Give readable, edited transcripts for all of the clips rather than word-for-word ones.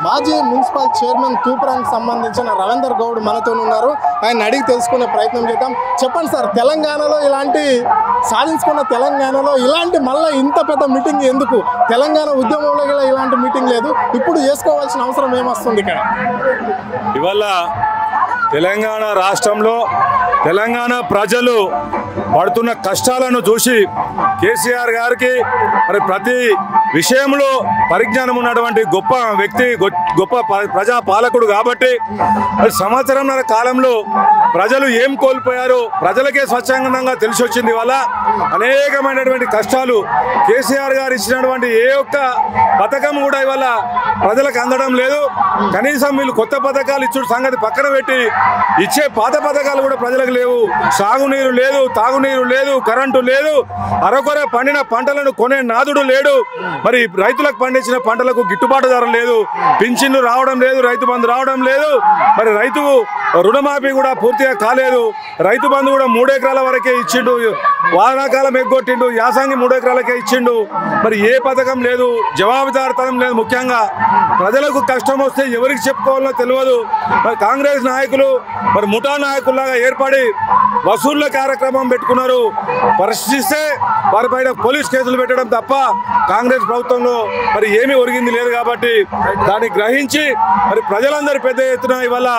మాజీ municipal chairman తూప్రానికి సంబంధించిన రవీందర్ గౌడ్ మనతో ఉన్నారు. ఆయన అడిగి తెలుసుకునే ప్రయత్నం చేద్దాం. చెప్పండి సార్, తెలంగాణలో సాధించుకున్న తెలంగాణలో ఇలాంటి మళ్ళీ ఇంత పెద్ద మీటింగ్ ఎందుకు? తెలంగాణ ఉద్యమంలో కూడా ఇలాంటి మీటింగ్ లేదు. ఇప్పుడు చేసుకోవాల్సిన అవసరం ఏమొస్తుంది ఇక్కడ? ఇవాళ తెలంగాణ రాష్ట్రంలో తెలంగాణ ప్రజలు పడుతున్న కష్టాలను చూసి కేసీఆర్ గారికి మరి ప్రతి విషయంలో పరిజ్ఞానం ఉన్నటువంటి గొప్ప వ్యక్తి, గొప్ప ప్రజా పాలకుడు కాబట్టి మరి సంవత్సరంన్నర కాలంలో ప్రజలు ఏం కోల్పోయారో ప్రజలకే స్వచ్ఛందంగా తెలిసి వచ్చింది. వల్ల అనేకమైనటువంటి కష్టాలు కేసీఆర్ గారు ఇచ్చినటువంటి ఏ ఒక్క పథకం కూడా ఇవాళ ప్రజలకు అందడం లేదు. కనీసం వీళ్ళు కొత్త పథకాలు ఇచ్చిన సంగతి పక్కన పెట్టి ఇచ్చే పాత పథకాలు కూడా ప్రజలకు లేవు. సాగునీరు లేదు, తాగునీరు లేదు, కరెంటు లేదు, అరకొర పండిన పంటలను కొనే నాదుడు లేడు. మరి రైతులకు పండించిన పంటలకు గిట్టుబాటు ధర లేదు, పింఛన్లు రావడం లేదు, రైతు బంధు రావడం లేదు. మరి రైతు రుణమాఫీ కూడా పూర్తిగా కాలేదు. రైతు బంధు కూడా 3 ఎకరాల వరకే ఇచ్చిండు, వానాకాలం ఎగ్గొట్టిండు, యాసంగి 3 ఎకరాలకే ఇచ్చిండు. మరి ఏ పథకం లేదు, జవాబుదారితనం లేదు. ముఖ్యంగా ప్రజలకు కష్టం వస్తే ఎవరికి చెప్పుకోవాలో తెలియదు. మరి కాంగ్రెస్ నాయకులు మరి ముఠా నాయకుల్లాగా ఏర్పడి వసూళ్ల కార్యక్రమం పెట్టుకున్నారు. పరిశీలిస్తే వారిపైన పోలీస్ కేసులు పెట్టడం తప్ప కాంగ్రెస్ ప్రభుత్వంలో మరి ఏమీ ఒరిగింది లేదు. కాబట్టి దాన్ని గ్రహించి మరి ప్రజలందరూ పెద్ద ఎత్తున ఇవాళ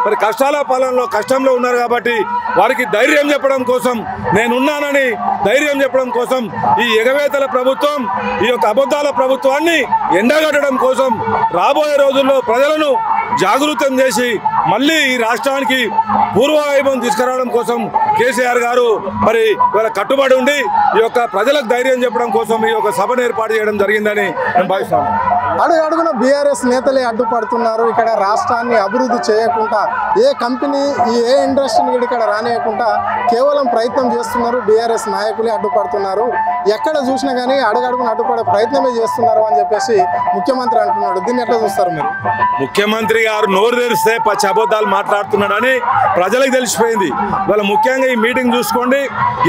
మరి కష్టాల పాలనలో కష్టంలో ఉన్నారు. కాబట్టి వారికి ధైర్యం చెప్పడం కోసం, నేనున్నానని ధైర్యం చెప్పడం కోసం ఈ ఎగవేతల ప్రభుత్వం, ఈ యొక్క అబద్ధాల ప్రభుత్వాన్ని ఎండగట్టడం కోసం రాబోయే రోజుల్లో ప్రజలను జాగృతం చేసి మళ్ళీ ఈ రాష్ట్రానికి పూర్వవైభవం తీసుకురావడం కోసం కేసీఆర్ గారు మరి ఇవాళ కట్టుబడి ఉండి ఈ యొక్క ప్రజలకు ధైర్యం చెప్పడం కోసం ఈ యొక్క సభను ఏర్పాటు చేయడం జరిగిందని నేను భావిస్తాను. అడుగడుగున బీఆర్ఎస్ నేతలే అడ్డుపడుతున్నారు. ఇక్కడ రాష్ట్రాన్ని అభివృద్ధి చేయకుండా ఏ కంపెనీ ఏ ఇండస్ట్రీని ఇక్కడ రానియకుండా కేవలం ప్రయత్నం చేస్తున్నారు. బీఆర్ఎస్ నాయకులే అడ్డుపడుతున్నారు. ఎక్కడ చూసినా కానీ అడుగడుగున అడ్డుపడే ప్రయత్నమే చేస్తున్నారు అని చెప్పేసి ముఖ్యమంత్రి అంటున్నాడు. దీన్ని ఎట్లా చూస్తారు మీరు? ముఖ్యమంత్రి గారు నోరు తెరిస్తే పచ్చి అబద్ధాలు మాట్లాడుతున్నాడని ప్రజలకు తెలిసిపోయింది. వాళ్ళ ముఖ్యంగా ఈ మీటింగ్ చూసుకోండి.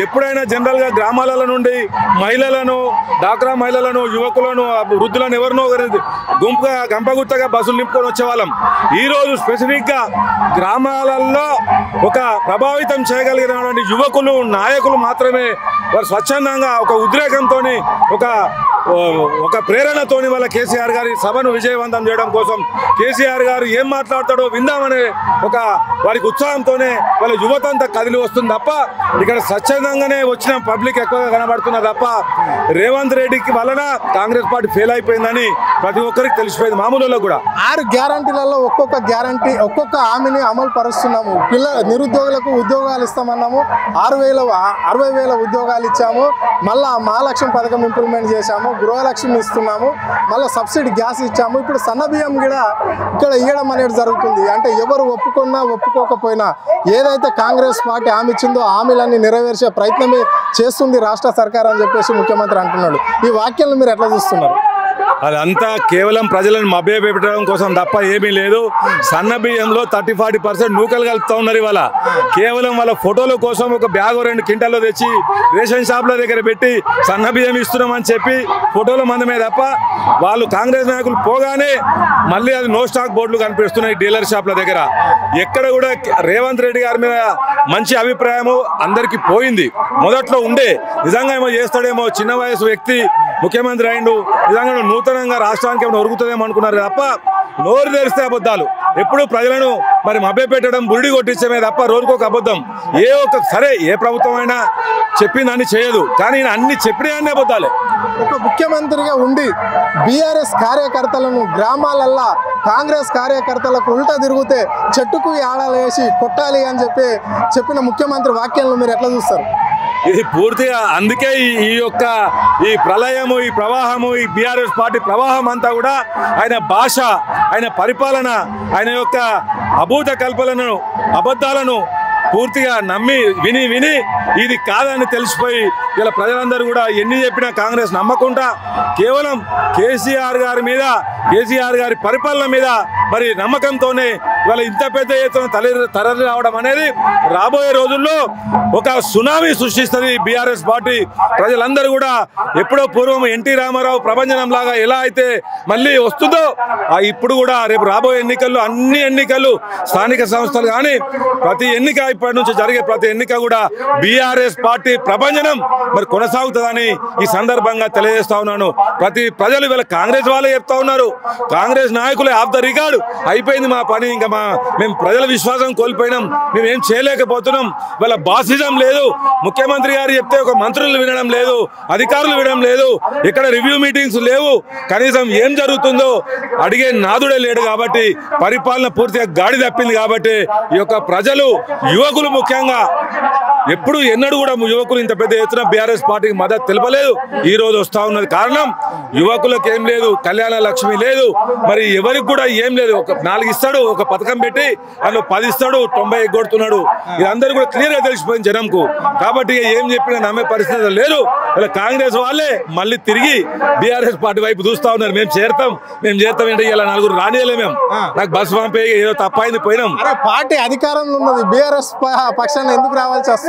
ఎప్పుడైనా జనరల్గా గ్రామాల నుండి మహిళలను, డాక్రా మహిళలను, యువకులను, వృద్ధులను ఎవరినో గుంపుగా గంపగుత్తగా బస్సులు నింపుకొని వచ్చేవాళ్ళం. ఈరోజు స్పెసిఫిక్గా గ్రామాలలో ఒక ప్రభావితం చేయగలిగినటువంటి యువకులు, నాయకులు మాత్రమే వారు స్వచ్ఛందంగా ఒక ఉద్రేకంతో ఒక ప్రేరణతోని వాళ్ళ కేసీఆర్ గారి సభను విజయవంతం చేయడం కోసం కేసీఆర్ గారు ఏం మాట్లాడతాడో విందామనే ఒక వారికి ఉత్సాహంతోనే వాళ్ళ యువత అంతా కదిలి వస్తుంది తప్ప ఇక్కడ స్వచ్ఛందంగానే వచ్చిన పబ్లిక్ ఎక్కువగా కనబడుతున్నారు తప్ప రేవంత్ రెడ్డికి వలన కాంగ్రెస్ పార్టీ ఫెయిల్ అయిపోయిందని ప్రతి ఒక్కరికి తెలిసిపోయింది. మామూలులో కూడా 6 గ్యారంటీలలో ఒక్కొక్క గ్యారంటీ, ఒక్కొక్క హామీని అమలు పరుస్తున్నాము. నిరుద్యోగులకు ఉద్యోగాలు ఇస్తామన్నాము, 60,000 ఉద్యోగాలు ఇచ్చాము. మళ్ళీ మహాలక్ష్మి పథకం ఇంప్లిమెంట్ చేశాము, గృహలక్ష్మి ఇస్తున్నాము, మళ్ళీ సబ్సిడీ గ్యాస్ ఇచ్చాము. ఇప్పుడు సన్న బియ్యం కూడా ఇక్కడ ఇవ్వడం అనేది జరుగుతుంది. అంటే ఎవరు ఒప్పుకున్నా ఒప్పుకోకపోయినా ఏదైతే కాంగ్రెస్ పార్టీ హామీ ఇచ్చిందో హామీలన్నీ నెరవేర్చే ప్రయత్నమే చేస్తుంది రాష్ట్ర సర్కార్ అని చెప్పేసి ముఖ్యమంత్రి అంటున్నాడు. ఈ వాక్యాలను మీరు ఎట్లా చూస్తున్నారు? అదంతా కేవలం ప్రజలను మభ్యపెట్టడం కోసం తప్ప ఏమీ లేదు. సన్న బియ్యంలో 30-40% నూకలు కలుపుతూ ఉన్నారు. ఇవాళ కేవలం వాళ్ళ ఫోటోల కోసం ఒక బ్యాగ్ 2 క్వింటాల్లో తెచ్చి రేషన్ షాపుల దగ్గర పెట్టి సన్న బియ్యం ఇస్తున్నామని చెప్పి ఫోటోల మందమే తప్ప వాళ్ళు కాంగ్రెస్ నాయకులు పోగానే మళ్ళీ అది నో స్టాక్ బోర్డులు కనిపిస్తున్నాయి డీలర్ షాపుల దగ్గర. ఎక్కడ కూడా రేవంత్ రెడ్డి గారి మీద మంచి అభిప్రాయము అందరికీ పోయింది. మొదట్లో ఉండే నిజంగా ఏమో చేస్తాడేమో, చిన్న వయసు వ్యక్తి ముఖ్యమంత్రి అయిండు, నిజంగా నూతనంగా రాష్ట్రానికి ఏమైనా ఒరుగుతుందేమో అనుకున్నారు తప్ప నోరు తెరిస్తే అబద్ధాలు. ఎప్పుడు ప్రజలను మరి మభ్యపెట్టడం, బురిడి కొట్టించమే తప్ప రోజుకొక అబద్ధం. సరే ఏ ప్రభుత్వం అయినా చెప్పిందని చేయదు, కానీ అన్ని చెప్పిన అబద్ధాలే. ఒక ముఖ్యమంత్రిగా ఉండి బీఆర్ఎస్ కార్యకర్తలను గ్రామాలల్లో కాంగ్రెస్ కార్యకర్తలకు ఉల్టా తిరిగితే చెట్టుకు ఆడాలేసి కొట్టాలి అని చెప్పిన ముఖ్యమంత్రి వాక్యాలను మీరు ఎట్లా చూస్తారు? ఇది పూర్తిగా అందుకే ఈ ప్రళయము, ఈ ప్రవాహము, ఈ బీఆర్ఎస్ పార్టీ ప్రవాహం అంతా కూడా ఆయన భాష, ఆయన పరిపాలన, ఆయన యొక్క అభూత కల్పనలను, అబద్ధాలను పూర్తిగా నమ్మి విని ఇది కాదని తెలిసిపోయి ఇలా ప్రజలందరూ కూడా ఎన్ని చెప్పినా కాంగ్రెస్ నమ్మకుండా కేవలం కేసీఆర్ గారి మీద, కేసీఆర్ గారి పరిపాలన మీద మరి నమ్మకంతోనే ఇవాళ ఇంత పెద్ద ఎత్తున తరలి రావడం అనేది రాబోయే రోజుల్లో ఒక సునామీ సృష్టిస్తుంది బీఆర్ఎస్ పార్టీ. ప్రజలందరూ కూడా ఎప్పుడో పూర్వం ఎన్టీ రామారావు ప్రభంజనం లాగా ఎలా అయితే మళ్ళీ వస్తుందో ఇప్పుడు కూడా రేపు రాబోయే ఎన్నికల్లో అన్ని ఎన్నికలు స్థానిక సంస్థలు కానీ ప్రతి ఎన్నిక ఇప్పటి నుంచి జరిగే ప్రతి ఎన్నిక కూడా బీఆర్ఎస్ పార్టీ ప్రభంజనం మరి కొనసాగుతుందని ఈ సందర్భంగా తెలియజేస్తా ఉన్నాను. ప్రతి ప్రజలు ఇవాళ కాంగ్రెస్ వాళ్ళే చెప్తా ఉన్నారు, కాంగ్రెస్ నాయకులే ఆఫ్ ద రికార్డు అయిపోయింది మా పని, ఇంకా మేము ప్రజల విశ్వాసం కోల్పోయినాం, మేమేం చేయలేకపోతున్నాం, ఇవాళ బాసిజం లేదు, ముఖ్యమంత్రి గారు చెప్తే ఒక మంత్రులు వినడం లేదు, అధికారులు వినడం లేదు, ఇక్కడ రివ్యూ మీటింగ్స్ లేవు, కనీసం ఏం జరుగుతుందో అడిగే నాదుడే లేడు. కాబట్టి పరిపాలన పూర్తిగా గాడి తప్పింది. కాబట్టి ఈ యొక్క ప్రజలు యువకులు ముఖ్యంగా ఎప్పుడు ఎన్నడూ కూడా యువకులు ఇంత పెద్ద ఎత్తున బీఆర్ఎస్ పార్టీకి మద్దతు తెలపలేదు. ఈ రోజు వస్తా ఉన్నది కారణం యువకులకు ఏం లేదు, కళ్యాణ లక్ష్మి లేదు, మరి ఎవరికి కూడా ఏం లేదు. ఒక 4 ఇస్తాడు, ఒక పథకం పెట్టి అందులో 10 ఇస్తాడు, 90 ఎగ్గొడుతున్నాడు. ఇదందరూ కూడా క్లియర్ గా తెలిసిపోయింది జనంకు. కాబట్టి ఏం చెప్పినా నమ్మే పరిస్థితి లేదు. ఇలా కాంగ్రెస్ వాళ్ళే మళ్ళీ తిరిగి బీఆర్ఎస్ పార్టీ వైపు చూస్తా ఉన్నారు. మేము చేరుతాం అంటే ఇలా 4 రానియలే, మేము నాకు బస్సు పంపే ఏదో తప్పైంది పోయినాం. పార్టీ అధికారంలో ఉన్నది, బీఆర్ఎస్ పక్షాన్ని ఎందుకు రావాల్సి వస్తుంది?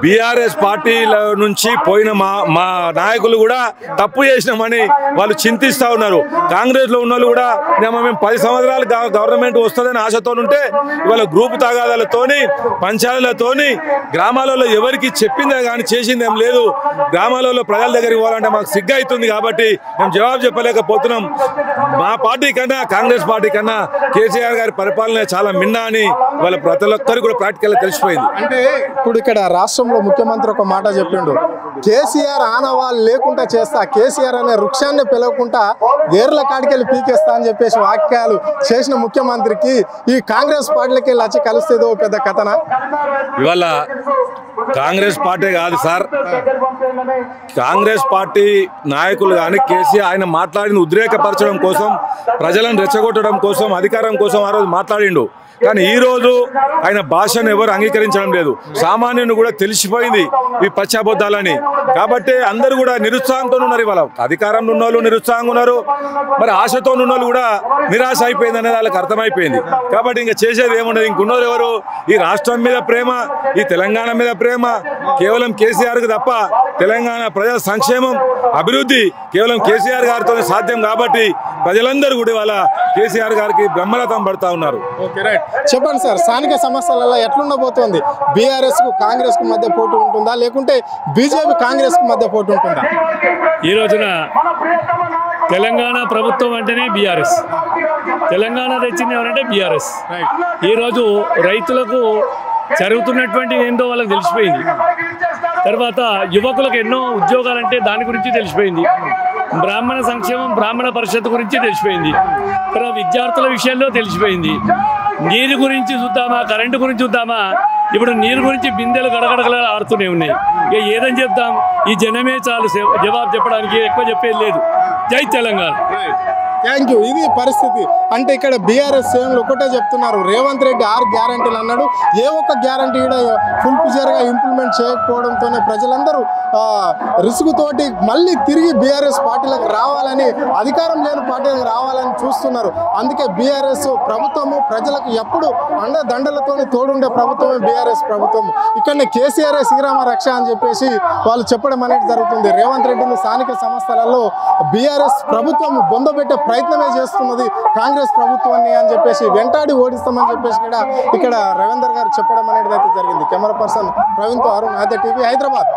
బీఆర్ఎస్ పార్టీల నుంచి పోయిన మా నాయకులు కూడా తప్పు చేసినామని వాళ్ళు చింతిస్తా ఉన్నారు. కాంగ్రెస్ లో ఉన్న వాళ్ళు కూడా మేము 10 సంవత్సరాలు గవర్నమెంట్ వస్తుందని ఆశతో ఉంటే ఇవాళ గ్రూప్ తగాదాలతోని, పంచాయతీలతోని గ్రామాలలో ఎవరికి చెప్పిందే కానీ చేసిందేం లేదు. గ్రామాలలో ప్రజల దగ్గరికి పోవాలంటే మాకు సిగ్గు అవుతుంది. కాబట్టి మేము జవాబు చెప్పలేకపోతున్నాం. మా పార్టీ కన్నా కాంగ్రెస్ పార్టీ కన్నా కేసీఆర్ గారి పరిపాలన చాలా మిన్నా అని వాళ్ళ ప్రతి ఒక్కరికి కూడా ప్రాక్టికల్ గా తెలిసిపోయింది. అంటే ఇప్పుడు ఇక్కడ రాష్ట్రంలో ముఖ్యమంత్రి ఒక మాట చెప్పిండు, కేసీఆర్ ఆనవాళ్ళు లేకుండా చేస్తా, కేసీఆర్ అనే వృక్షాన్ని పిలవకుండా వేర్ల కాడికెళ్ళి పీకేస్తా అని చెప్పేసి వాక్యాలు చేసిన ముఖ్యమంత్రికి ఈ కాంగ్రెస్ పార్టీలకి వెళ్ళి వచ్చి కలిస్తేదో పెద్ద కథన. ఇవాళ కాంగ్రెస్ పార్టీ కాదు సార్, కాంగ్రెస్ పార్టీ నాయకులు కానీ కేసీఆర్ ఆయన మాట్లాడిన ఉద్రేకపరచడం కోసం, ప్రజలను రెచ్చగొట్టడం కోసం, అధికారం కోసం ఆ రోజు మాట్లాడిండు. కానీ ఈ రోజు ఆయన భాషను ఎవరు అంగీకరించడం లేదు. సామాన్యుని కూడా తెలిసిపోయింది ఈ పశ్చాబద్ధాలని. కాబట్టి అందరూ కూడా నిరుత్సాహంతో ఉన్నారు. ఇవాళ అధికారంలో ఉన్న వాళ్ళు నిరుత్సాహంగా ఉన్నారు, మరి ఆశతో ఉన్న వాళ్ళు కూడా నిరాశ అయిపోయింది అనేది వాళ్ళకి అర్థమైపోయింది. కాబట్టి ఇంకా చేసేది ఏముండదు. ఇంకున్నారు ఎవరు? ఈ రాష్ట్రం మీద ప్రేమ, ఈ తెలంగాణ మీద ప్రేమ కేవలం కేసీఆర్కి తప్ప తెలంగాణ ప్రజల సంక్షేమం, అభివృద్ధి కేవలం కేసీఆర్ గారితో సాధ్యం. కాబట్టి ప్రజలందరూ కూడా ఇవాళ కేసీఆర్ గారికి బ్రహ్మరథం పడతా ఉన్నారు. Okay, right. చెప్పండి సార్, స్థానిక సమస్యలలో ఎట్లుండబోతోంది? బీఆర్ఎస్ కు కాంగ్రెస్ కు మధ్య పోటీ ఉంటుందా, లేకుంటే బీజేపీ కాంగ్రెస్ కు మధ్య పోటీ ఉంటుందా? ఈ రోజున తెలంగాణ ప్రభుత్వం అంటేనే బీఆర్ఎస్, తెలంగాణ తెచ్చింది ఎవరంటే బీఆర్ఎస్. ఈరోజు రైతులకు జరుగుతున్నటువంటి ఏందో వాళ్ళకి తెలిసిపోయింది. తర్వాత యువకులకు ఎన్నో ఉద్యోగాలంటే దాని గురించి తెలిసిపోయింది. బ్రాహ్మణ సంక్షేమం, బ్రాహ్మణ పరిషత్ గురించి తెలిసిపోయింది. తర్వాత విద్యార్థుల విషయంలో తెలిసిపోయింది. నీరు గురించి చూద్దామా, కరెంటు గురించి చూద్దామా, ఇప్పుడు నీరు గురించి బిందెలు గడగడగల ఆడుతూనే ఉన్నాయి. ఇక ఏదని చెప్తాం, ఈ జనమే చాలు జవాబు చెప్పడానికి, ఎక్కువ చెప్పేది లేదు. జై తెలంగాణ. Thank you. ఇది పరిస్థితి. అంటే ఇక్కడ బీఆర్ఎస్ శ్రేణులు ఒకటే చెప్తున్నారు, రేవంత్ రెడ్డి 6 గ్యారంటీలు అన్నాడు, ఏ ఒక్క గ్యారంటీ కూడా ఫుల్ ఫిజర్గా ఇంప్లిమెంట్ చేయకపోవడంతోనే ప్రజలందరూ రిస్కుతోటి మళ్ళీ తిరిగి బీఆర్ఎస్ పార్టీలకు రావాలని, అధికారం లేని పార్టీలకు రావాలని చూస్తున్నారు. అందుకే బీఆర్ఎస్ ప్రభుత్వము ప్రజలకు ఎప్పుడు అండదండలతో తోడుండే ప్రభుత్వమే బీఆర్ఎస్ ప్రభుత్వం. ఇక్కడనే కేసీఆర్ శ్రీరామ రక్ష అని చెప్పేసి వాళ్ళు చెప్పడం అనేది జరుగుతుంది. రేవంత్ రెడ్డిని స్థానిక సంస్థలలో బీఆర్ఎస్ ప్రభుత్వం బొందబెట్టే ప్రయత్నమే చేస్తున్నది కాంగ్రెస్ ప్రభుత్వాన్ని అని చెప్పేసి, వెంటాడి ఓడిస్తామని చెప్పేసి కూడా ఇక్కడ రవీందర్ గారు చెప్పడం అనేది అయితే జరిగింది. కెమెరా పర్సన్ ప్రవీణ్తో అరుణ్, ఆద్య టీవీ, హైదరాబాద్.